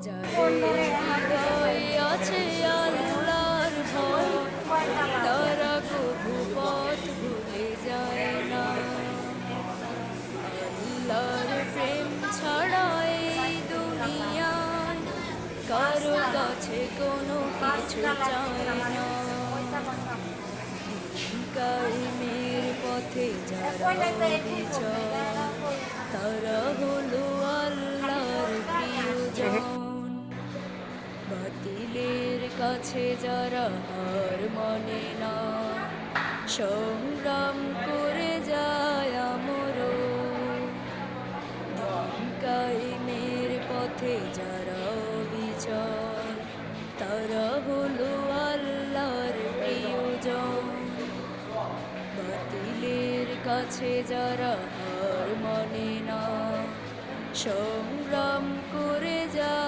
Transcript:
যাদের হৃদয়ে আছে আল্লাহর ভয়, তারা কভু পথ ভুলে যায় না। আল্লাহর প্রেম ছাড়া এই দুনিয়ায় কারো কাছে কোনো কিছু চায় না। কায়েমের পথে যারা বিচল, তারা হলো আল্লাহর প্রিয়জন। বাতিলের কাছে যারা হার মানে না, সংগ্রাম করে যায় আমরণ। কায়েমের পথে যারা বিচল, তারা হলো আল্লাহর প্রিয়জন। বাতিলের কাছে যারা হার মানে না, সংগ্রাম করে যায়।